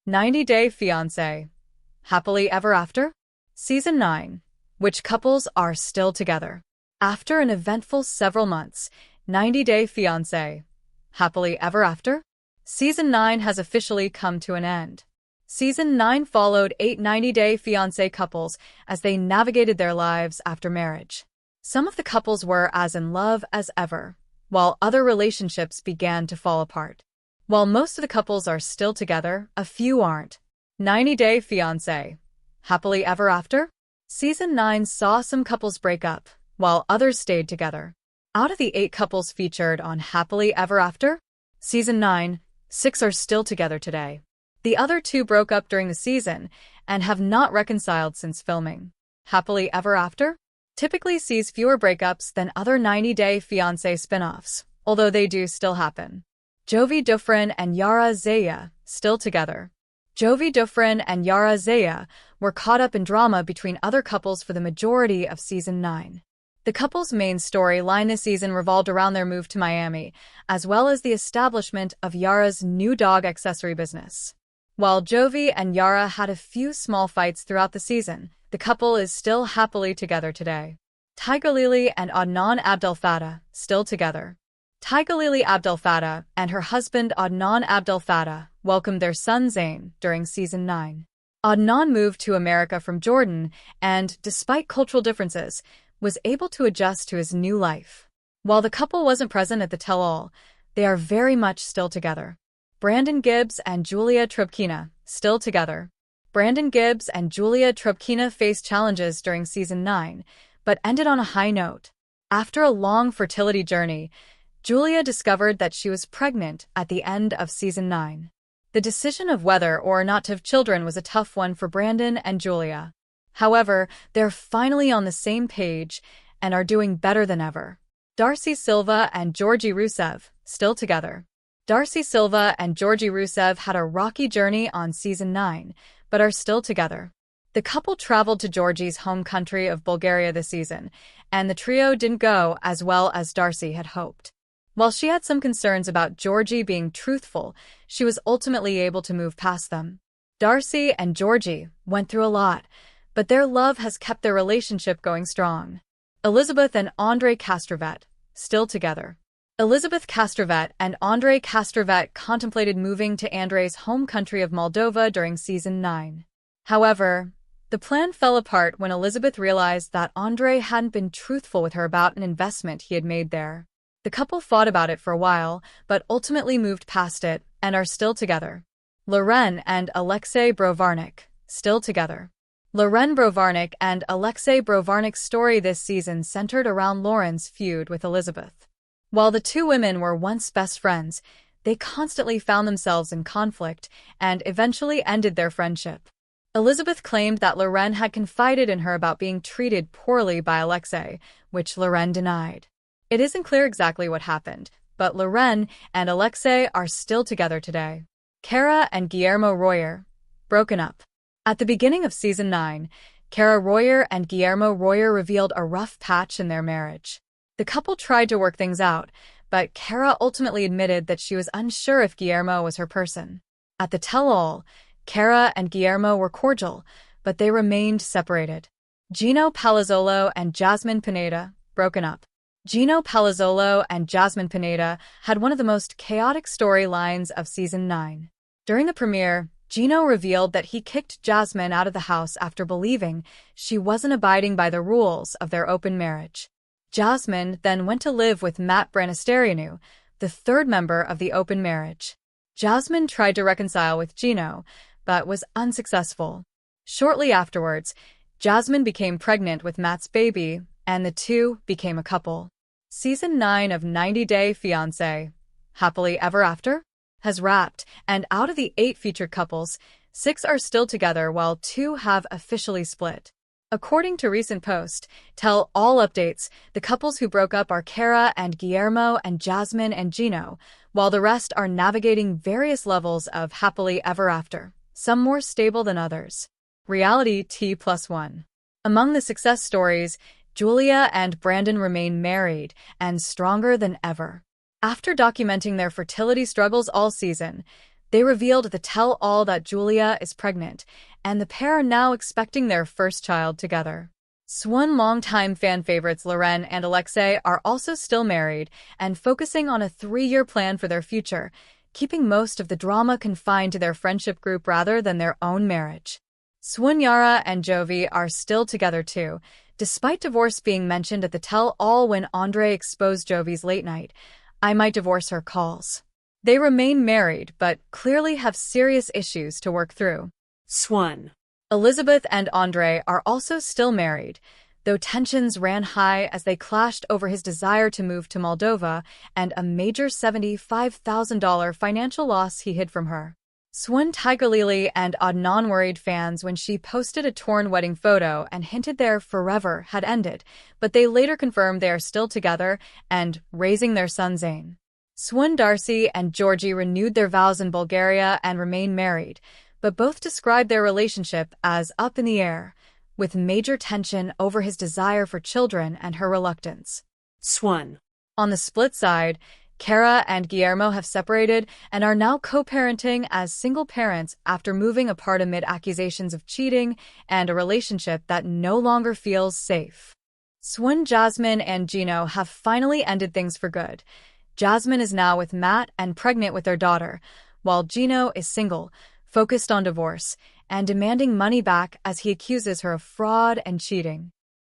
90-Day Fiancé. Happily Ever After? Season 9. Which couples are still together? After an eventful several months, 90-Day Fiancé. Happily Ever After? Season 9 has officially come to an end. Season 9 followed 8 90-Day Fiancé couples as they navigated their lives after marriage. Some of the couples were as in love as ever, while other relationships began to fall apart. While most of the couples are still together, a few aren't. 90-Day Fiancé. Happily Ever After? Season 9 saw some couples break up, while others stayed together. Out of the 8 couples featured on Happily Ever After? Season 9, 6 are still together today. The other 2 broke up during the season and have not reconciled since filming. Happily Ever After typically sees fewer breakups than other 90-Day Fiancé spin-offs, although they do still happen. Jovi Dufresne and Yara Zaya, still together. Jovi Dufresne and Yara Zaya were caught up in drama between other couples for the majority of Season 9. The couple's main storyline this season revolved around their move to Miami, as well as the establishment of Yara's new dog accessory business. While Jovi and Yara had a few small fights throughout the season, the couple is still happily together today. Tigalili and Adnan Abdel Fattah, still together. Tigalili Abdel Fattah and her husband Adnan Abdel Fattah welcomed their son Zayn during Season 9. Adnan moved to America from Jordan and, despite cultural differences, was able to adjust to his new life. While the couple wasn't present at the tell-all, they are very much still together. Brandon Gibbs and Julia Trubkina, still together. Brandon Gibbs and Julia Trubkina faced challenges during Season 9, but ended on a high note. After a long fertility journey, Julia discovered that she was pregnant at the end of Season 9. The decision of whether or not to have children was a tough one for Brandon and Julia. However, they're finally on the same page and are doing better than ever. Darcy Silva and Georgie Rusev, still together. Darcy Silva and Georgie Rusev had a rocky journey on Season 9, but are still together. The couple traveled to Georgie's home country of Bulgaria this season, and the trio didn't go as well as Darcy had hoped. While she had some concerns about Georgie being truthful, she was ultimately able to move past them. Darcy and Georgie went through a lot, but their love has kept their relationship going strong. Elizabeth and Andrei Castrovet, still together. Elizabeth Castrovet and Andrei Castrovet contemplated moving to Andrei's home country of Moldova during Season 9. However, the plan fell apart when Elizabeth realized that Andrei hadn't been truthful with her about an investment he had made there. The couple fought about it for a while, but ultimately moved past it and are still together. Loren and Alexei Brovarnik, still together. Loren Brovarnik and Alexei Brovarnik's story this season centered around Lauren's feud with Elizabeth. While the two women were once best friends, they constantly found themselves in conflict and eventually ended their friendship. Elizabeth claimed that Loren had confided in her about being treated poorly by Alexei, which Loren denied. It isn't clear exactly what happened, but Loren and Alexei are still together today. Kara and Guillermo Royer, broken up. At the beginning of Season 9, Kara Royer and Guillermo Royer revealed a rough patch in their marriage. The couple tried to work things out, but Kara ultimately admitted that she was unsure if Guillermo was her person. At the tell-all, Kara and Guillermo were cordial, but they remained separated. Gino Palazzolo and Jasmine Pineda, broken up. Gino Palazzolo and Jasmine Pineda had one of the most chaotic storylines of Season 9. During the premiere, Gino revealed that he kicked Jasmine out of the house after believing she wasn't abiding by the rules of their open marriage. Jasmine then went to live with Matt Branisterianu, the third member of the open marriage. Jasmine tried to reconcile with Gino, but was unsuccessful. Shortly afterwards, Jasmine became pregnant with Matt's baby, and the two became a couple. Season 9 of 90-Day Fiancé, Happily Ever After, has wrapped, and out of the 8 featured couples, 6 are still together while 2 have officially split. According to recent posts, Tell All Updates, the couples who broke up are Kara and Guillermo and Jasmine and Gino, while the rest are navigating various levels of Happily Ever After, some more stable than others. Reality T+1. Among the success stories, Julia and Brandon remain married and stronger than ever. After documenting their fertility struggles all season, They revealed the tell-all that Julia is pregnant, and the pair are now expecting their first child together. Swan longtime fan favorites Loren and Alexei are also still married and focusing on a 3-year plan for their future, keeping most of the drama confined to their friendship group rather than their own marriage. Swan, Yara, and Jovi are still together too, despite divorce being mentioned at the tell-all when Andre exposed Jovi's late-night "I might divorce her" calls. They remain married but clearly have serious issues to work through. Swan. Elizabeth and Andre are also still married, though tensions ran high as they clashed over his desire to move to Moldova and a major $75,000 financial loss he hid from her. Swan Tigerlily and Adnan worried fans when she posted a torn wedding photo and hinted their forever had ended, but they later confirmed they are still together and raising their son Zayn. Swan, Darcy, and Georgie renewed their vows in Bulgaria and remain married, but both described their relationship as up in the air, with major tension over his desire for children and her reluctance. Swan. On the split side, Kara and Guillermo have separated and are now co-parenting as single parents after moving apart amid accusations of cheating and a relationship that no longer feels safe. Swan, Jasmine, and Gino have finally ended things for good. Jasmine is now with Matt and pregnant with their daughter, while Gino is single, focused on divorce, and demanding money back as he accuses her of fraud and cheating.